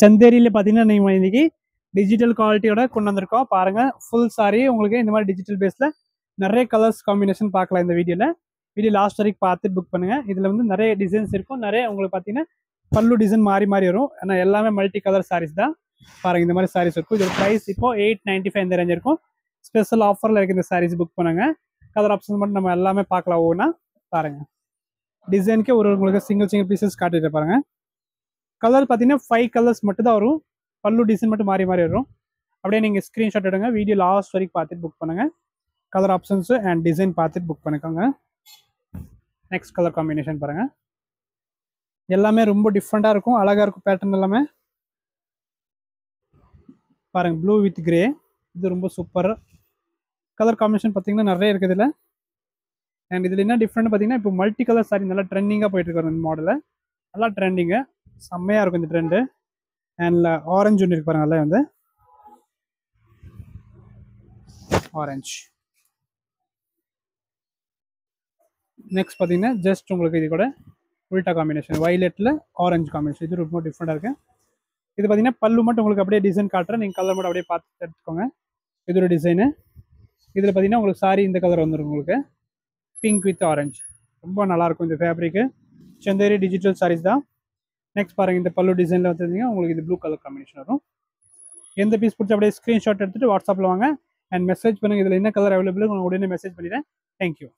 சந்தேரியில் பார்த்தீங்கன்னா நீங்கள் இன்னைக்கு டிஜிட்டல் குவாலிட்டியோட கொண்டு வந்திருக்கோம் பாருங்க. ஃபுல் சாரி உங்களுக்கு இந்த மாதிரி டிஜிட்டல் பேஸில் நிறைய கலர்ஸ் காம்பினேஷன் பார்க்கலாம். இந்த வீடியோ லாஸ்ட் வரைக்கும் பார்த்துட்டு புக் பண்ணுங்க. இதில் வந்து நிறைய டிசைன்ஸ் இருக்கும். நிறைய உங்களுக்கு பார்த்தீங்கன்னா பல்லு டிசைன் மாறி மாறி வரும். ஆனால் எல்லாமே மல்டி கலர் சாரீஸ் தான் பாருங்க. இந்த மாதிரி சாரீஸ் இருக்கும். இதோட ப்ரைஸ் இப்போ 895 இந்த ரேஞ்ச் இருக்கும். ஸ்பெஷல் ஆஃபரில் இருக்க இந்த சாரீஸ் புக் பண்ணுங்க. கலர் ஆப்ஷன் மட்டும் நம்ம எல்லாமே பார்க்கலாம். ஒவ்வொன்றா பாருங்க. டிசைனுக்கே ஒரு உங்களுக்கு சிங்கிள் பீசஸ் காட்டிட்டு பாருங்க. கலர் பார்த்தீங்கன்னா 5 கலர்ஸ் மட்டும் தான் வரும். பல்லு டிசைன் மட்டும் மாறி மாறி வரும். அப்படியே நீங்கள் ஸ்க்ரீன்ஷாட் எடுங்க. வீடியோ லாஸ்ட் வரைக்கும் பார்த்துட்டு புக் பண்ணுங்கள். கலர் ஆப்ஷன்ஸ் அண்ட் டிசைன் பார்த்துட்டு புக் பண்ணிக்கோங்க. நெக்ஸ்ட் கலர் காம்பினேஷன் பாருங்கள். எல்லாமே ரொம்ப டிஃப்ரெண்ட்டாக இருக்கும். அழகாக இருக்கும். பேட்டர்ன் எல்லாமே பாருங்கள். ப்ளூ வித் கிரே இது ரொம்ப சூப்பர் கலர் காம்பினேஷன். பார்த்தீங்கன்னா நிறைய இருக்குது இதில். அண்ட் இதில் என்ன டிஃப்ரெண்ட் பார்த்தீங்கன்னா இப்போ மல்டி கலர் சாரி நல்லா ட்ரெண்டிங்காக போயிட்டு இருக்காரு. இந்த மாடலில் நல்லா ட்ரெண்டிங்கு செம்மையாக இருக்கும் இந்த ட்ரெண்டு. அண்ட் ஆரஞ்சு ஒன்று இருக்கு பாருங்க. நல்லா வந்து ஆரஞ்சு. நெக்ஸ்ட் பார்த்தீங்கன்னா ஜஸ்ட் உங்களுக்கு இது கூட உல்டா காம்பினேஷன் வயலட்டில் ஆரஞ்சு காம்பினேஷன். இது ரொம்ப டிஃப்ரெண்டாக இருக்குது. இது பார்த்தீங்கன்னா பல்லு மட்டும் உங்களுக்கு அப்படியே டிசைன் காட்டுறேன். நீங்கள் கலர் மட்டும் அப்படியே பார்த்து எடுத்துக்கோங்க. இது ஒரு டிசைனு. இதில் பார்த்தீங்கன்னா உங்களுக்கு சாரி இந்த கலர் வந்துடும். உங்களுக்கு பிங்க் வித் ஆரஞ்சு ரொம்ப நல்லாயிருக்கும் இந்த ஃபேப்ரிக்கு. சந்தேரி டிஜிட்டல் சாரீஸ் தான். நெக்ஸ்ட் பாருங்கள். இந்த பல்லு டிசைனில் வந்துருந்தீங்க உங்களுக்கு இது ப்ளூ கலர் காம்பினேஷன் வரும். எந்த பீஸ் பிடிச்சி அப்படியே ஸ்க்ரீன்ஷாட் எடுத்துகிட்டு வாட்ஸ்அப்பில் வாங்க அண்ட் மெசேஜ் பண்ணுங்கள். இதில் என்ன கலர் அவைலபிள் உங்களுக்கு உடனே மெசேஜ் பண்ணிடுறேன். தேங்க்யூ.